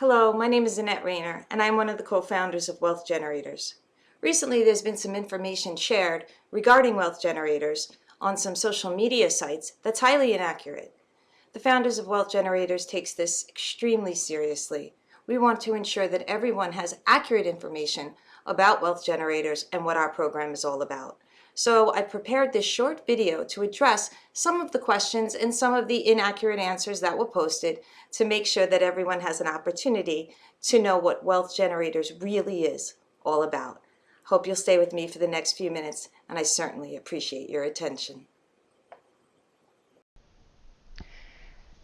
Hello, my name is Annette Raynor, and I'm one of the co-founders of Wealth Generators. Recently, there's been some information shared regarding Wealth Generators on some social media sites that's highly inaccurate. The founders of Wealth Generators takes this extremely seriously. We want to ensure that everyone has accurate information about Wealth Generators and what our program is all about. So I prepared this short video to address some of the questions and some of the inaccurate answers that were posted to make sure that everyone has an opportunity to know what Wealth Generators really is all about. Hope you'll stay with me for the next few minutes, and I certainly appreciate your attention.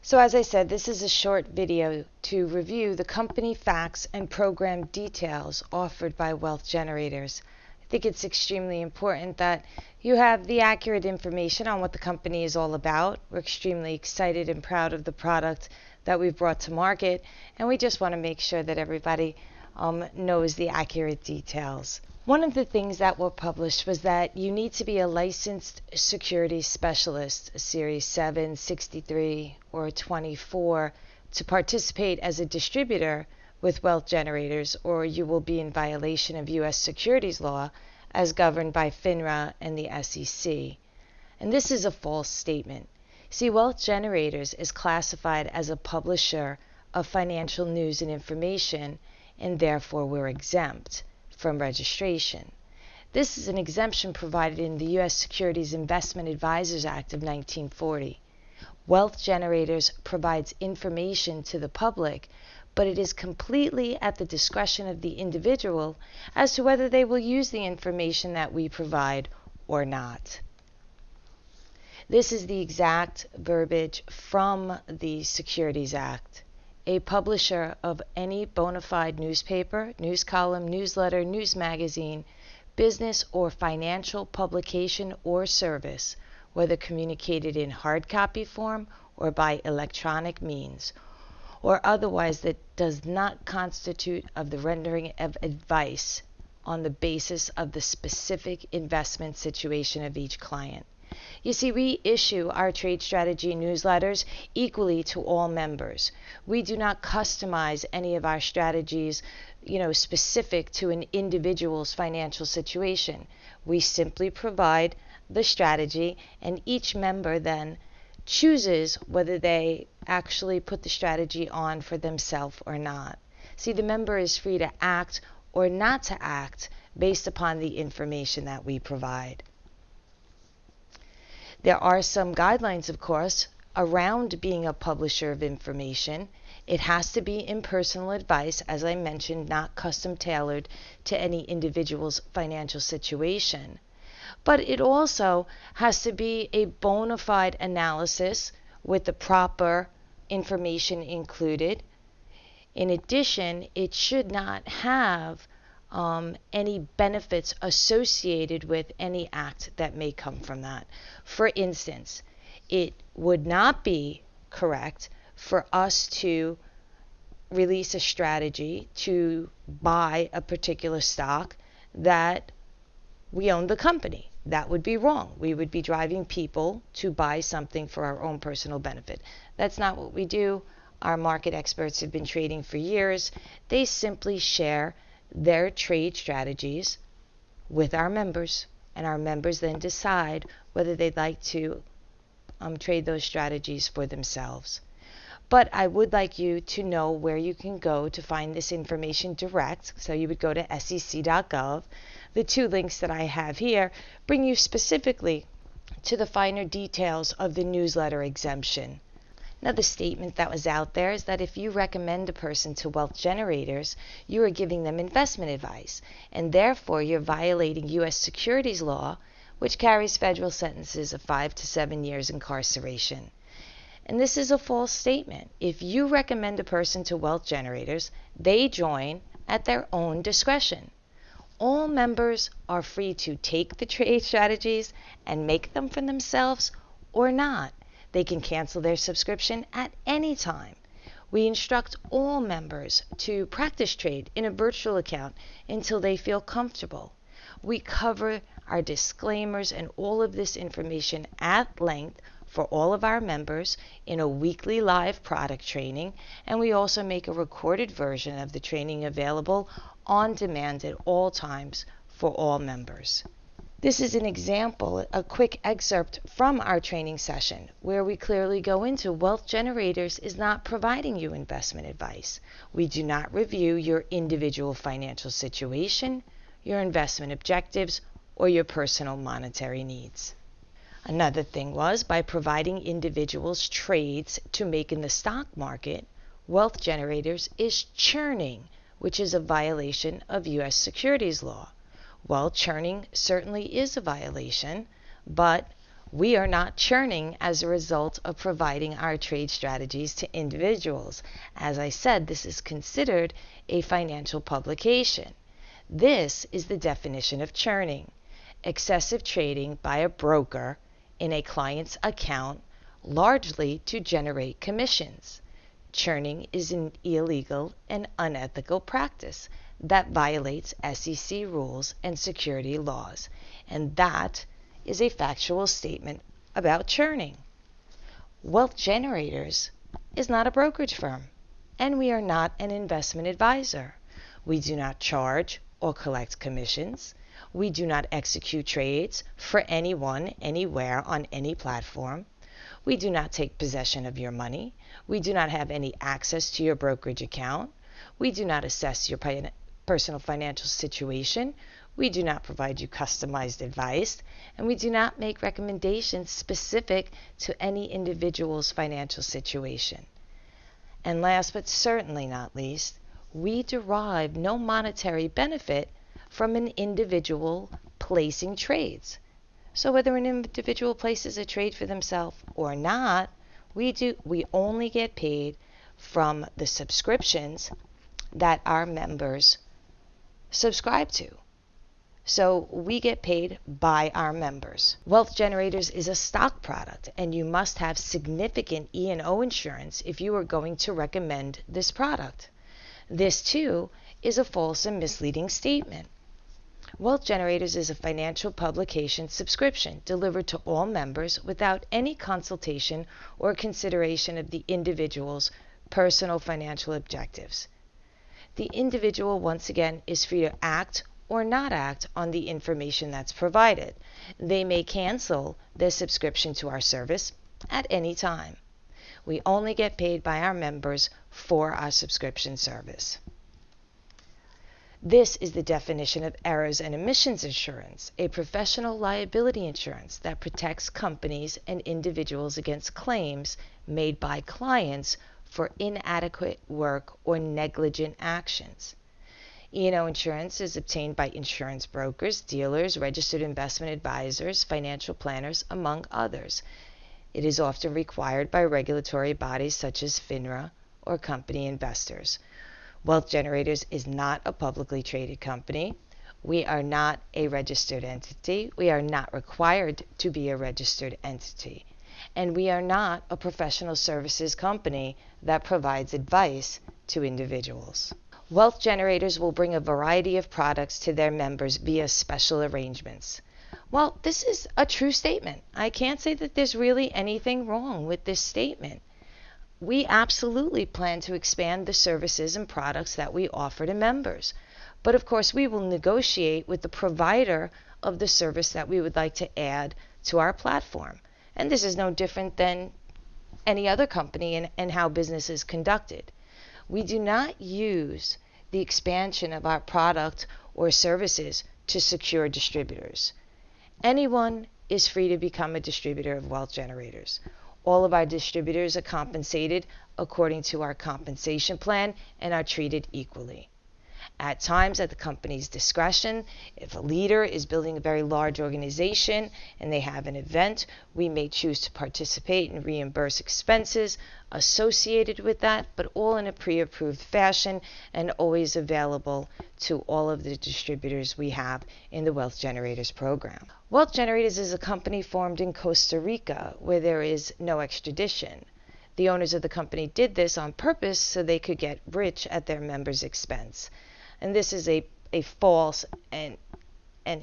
So as I said, this is a short video to review the company facts and program details offered by Wealth Generators. I think it's extremely important that you have the accurate information on what the company is all about. We're extremely excited and proud of the product that we've brought to market, and we just want to make sure that everybody knows the accurate details. One of the things that were published was that you need to be a licensed securities specialist, a Series 7, 63, or 24, to participate as a distributor with Wealth Generators, or you will be in violation of U.S. securities law as governed by FINRA and the SEC. And this is a false statement. See, Wealth Generators is classified as a publisher of financial news and information, and therefore we're exempt from registration. This is an exemption provided in the U.S. Securities Investment Advisors Act of 1940. Wealth Generators provides information to the public, but it is completely at the discretion of the individual as to whether they will use the information that we provide or not. This is the exact verbiage from the Securities Act. A publisher of any bona fide newspaper, news column, newsletter, news magazine, business or financial publication or service, whether communicated in hard copy form or by electronic means, or otherwise that does not constitute of the rendering of advice on the basis of the specific investment situation of each client. You see, we issue our trade strategy newsletters equally to all members. We do not customize any of our strategies, specific to an individual's financial situation. We simply provide the strategy, and each member then chooses whether they actually put the strategy on for themselves or not. See, the member is free to act or not to act based upon the information that we provide. There are some guidelines, of course, around being a publisher of information. It has to be impersonal advice, as I mentioned, not custom tailored to any individual's financial situation. But it also has to be a bona fide analysis with the proper information included. In addition, it should not have any benefits associated with any act that may come from that. For instance, it would not be correct for us to release a strategy to buy a particular stock that we own the company. That would be wrong. We would be driving people to buy something for our own personal benefit. That's not what we do. Our market experts have been trading for years. They simply share their trade strategies with our members, and our members then decide whether they'd like to trade those strategies for themselves. But I would like you to know where you can go to find this information direct. So you would go to sec.gov. The two links that I have here bring you specifically to the finer details of the newsletter exemption. Now, the statement that was out there is that if you recommend a person to Wealth Generators, you are giving them investment advice, and therefore you're violating U.S. securities law, which carries federal sentences of 5 to 7 years incarceration. And this is a false statement. If you recommend a person to Wealth Generators, they join at their own discretion. All members are free to take the trade strategies and make them for themselves or not. They can cancel their subscription at any time. We instruct all members to practice trade in a virtual account until they feel comfortable. We cover our disclaimers and all of this information at length for all of our members in a weekly live product training, and we also make a recorded version of the training available on demand at all times for all members. This is an example, a quick excerpt from our training session where we clearly go into Wealth Generators is not providing you investment advice. We do not review your individual financial situation, your investment objectives, or your personal monetary needs. Another thing was, by providing individuals trades to make in the stock market, Wealth Generators is churning, which is a violation of U.S. securities law. Well, churning certainly is a violation, but we are not churning as a result of providing our trade strategies to individuals. As I said, this is considered a financial publication. This is the definition of churning: excessive trading by a broker in a client's account, largely to generate commissions. Churning is an illegal and unethical practice that violates SEC rules and security laws, and that is a factual statement about churning. Wealth Generators is not a brokerage firm, and we are not an investment advisor. We do not charge or collect commissions. We do not execute trades for anyone, anywhere, on any platform. We do not take possession of your money. We do not have any access to your brokerage account. We do not assess your personal financial situation. We do not provide you customized advice, and we do not make recommendations specific to any individual's financial situation. And last but certainly not least, we derive no monetary benefit from an individual placing trades. So whether an individual places a trade for themselves or not, we only get paid from the subscriptions that our members subscribe to. So we get paid by our members. Wealth Generators is a stock product, and you must have significant E&O insurance if you are going to recommend this product. This too is a false and misleading statement. Wealth Generators is a financial publication subscription delivered to all members without any consultation or consideration of the individual's personal financial objectives. The individual, once again, is free to act or not act on the information that's provided. They may cancel their subscription to our service at any time. We only get paid by our members for our subscription service. This is the definition of errors and omissions insurance, a professional liability insurance that protects companies and individuals against claims made by clients for inadequate work or negligent actions. E&O insurance is obtained by insurance brokers, dealers, registered investment advisors, financial planners, among others. It is often required by regulatory bodies such as FINRA or company investors. Wealth Generators is not a publicly traded company. We are not a registered entity. We are not required to be a registered entity. And we are not a professional services company that provides advice to individuals. Wealth Generators will bring a variety of products to their members via special arrangements. Well, this is a true statement. I can't say that there's really anything wrong with this statement. We absolutely plan to expand the services and products that we offer to members. But of course, we will negotiate with the provider of the service that we would like to add to our platform. And this is no different than any other company and how business is conducted. We do not use the expansion of our product or services to secure distributors. Anyone is free to become a distributor of Wealth Generators. All of our distributors are compensated according to our compensation plan and are treated equally. At times, at the company's discretion, if a leader is building a very large organization and they have an event, we may choose to participate and reimburse expenses associated with that, but all in a pre-approved fashion and always available to all of the distributors we have in the Wealth Generators program. Wealth Generators is a company formed in Costa Rica where there is no extradition. The owners of the company did this on purpose so they could get rich at their members' expense. And this is a false and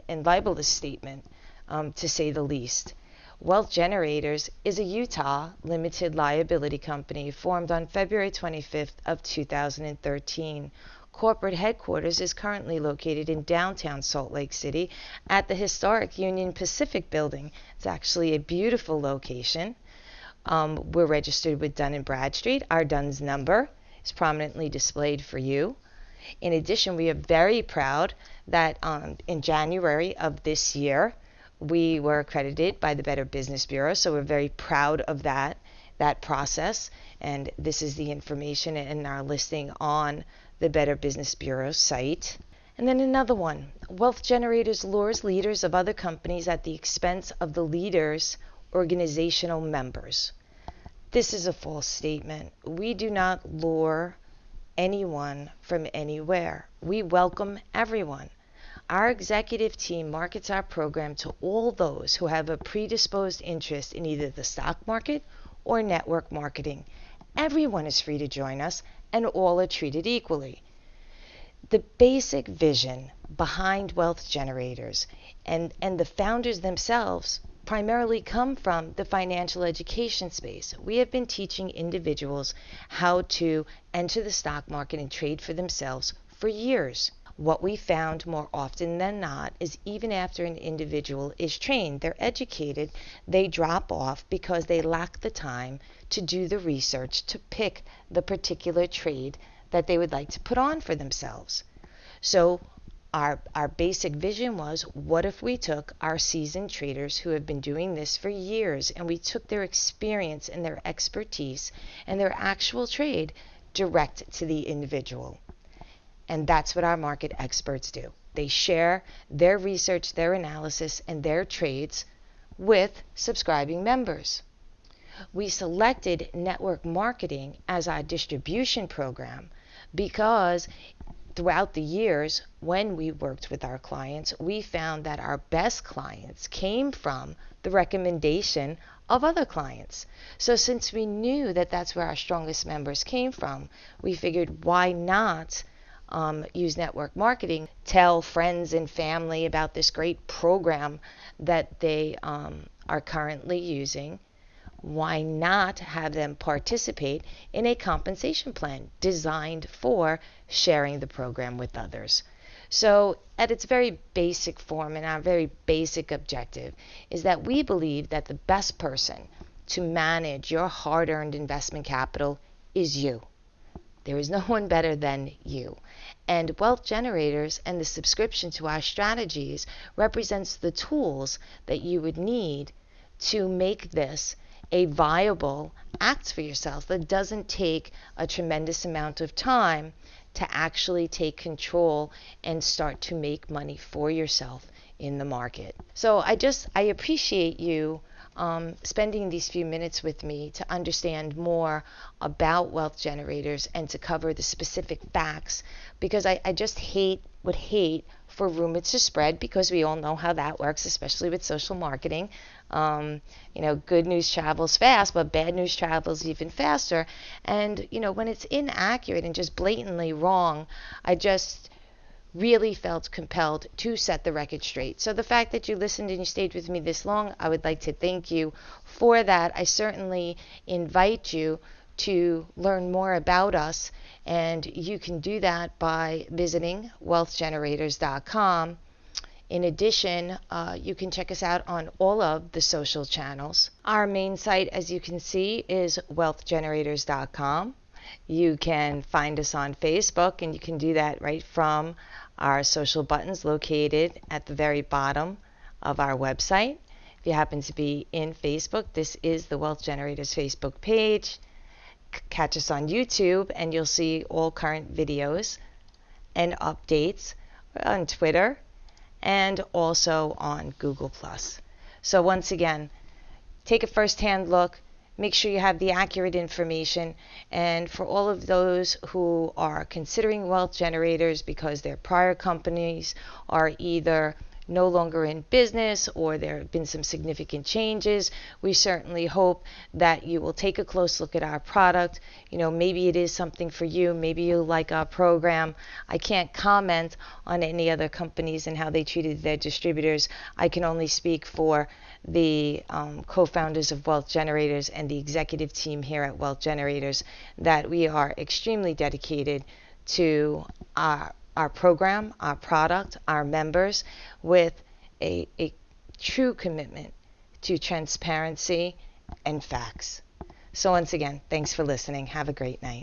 libelous statement, to say the least. Wealth Generators is a Utah limited liability company formed on February 25th of 2013. Corporate headquarters is currently located in downtown Salt Lake City at the historic Union Pacific building. It's actually a beautiful location. We're registered with Dun & Bradstreet. Our DUNS number is prominently displayed for you. In addition, we are very proud that in January of this year, we were accredited by the Better Business Bureau, so we're very proud of that process. And this is the information in our listing on the Better Business Bureau site. And then another one, Wealth Generators lures leaders of other companies at the expense of the leaders' organizational members. This is a false statement. We do not lure anyone from anywhere. We welcome everyone. Our executive team markets our program to all those who have a predisposed interest in either the stock market or network marketing. Everyone is free to join us, and all are treated equally. The basic vision behind Wealth Generators and the founders themselves primarily come from the financial education space. We have been teaching individuals how to enter the stock market and trade for themselves for years. What we found more often than not is even after an individual is trained, they're educated, they drop off because they lack the time to do the research to pick the particular trade that they would like to put on for themselves. So our basic vision was, what if we took our seasoned traders who have been doing this for years and we took their experience and their expertise and their actual trade direct to the individual? And that's what our market experts do. They share their research, their analysis, and their trades with subscribing members. We selected network marketing as our distribution program because throughout the years, when we worked with our clients, we found that our best clients came from the recommendation of other clients. So since we knew that that's where our strongest members came from, we figured, why not use network marketing, tell friends and family about this great program that they are currently using. Why not have them participate in a compensation plan designed for sharing the program with others? So at its very basic form and our very basic objective is that we believe that the best person to manage your hard-earned investment capital is you. There is no one better than you. And Wealth Generators and the subscription to our strategies represents the tools that you would need to make this a viable act for yourself that doesn't take a tremendous amount of time to actually take control and start to make money for yourself in the market. So I appreciate you spending these few minutes with me to understand more about Wealth Generators and to cover the specific facts, because I just would hate for rumors to spread, because we all know how that works, especially with social marketing. Good news travels fast, but bad news travels even faster. And, when it's inaccurate and just blatantly wrong, I just really felt compelled to set the record straight. So the fact that you listened and you stayed with me this long, I would like to thank you for that. I certainly invite you to learn more about us, and you can do that by visiting wealthgenerators.com. In addition, you can check us out on all of the social channels. Our main site, as you can see, is wealthgenerators.com. You can find us on Facebook, and you can do that right from our social buttons located at the very bottom of our website. If you happen to be in Facebook, this is the Wealth Generators Facebook page. Catch us on YouTube, and you'll see all current videos and updates on Twitter and also on Google+. So once again, take a first-hand look. Make sure you have the accurate information. And for all of those who are considering Wealth Generators because their prior companies are either no longer in business or there have been some significant changes, we certainly hope that you will take a close look at our product. Maybe it is something for you. Maybe you like our program. I can't comment on any other companies and how they treated their distributors. I can only speak for the co-founders of Wealth Generators and the executive team here at Wealth Generators, that we are extremely dedicated to our program, our product, our members, with a true commitment to transparency and facts. So once again, thanks for listening. Have a great night.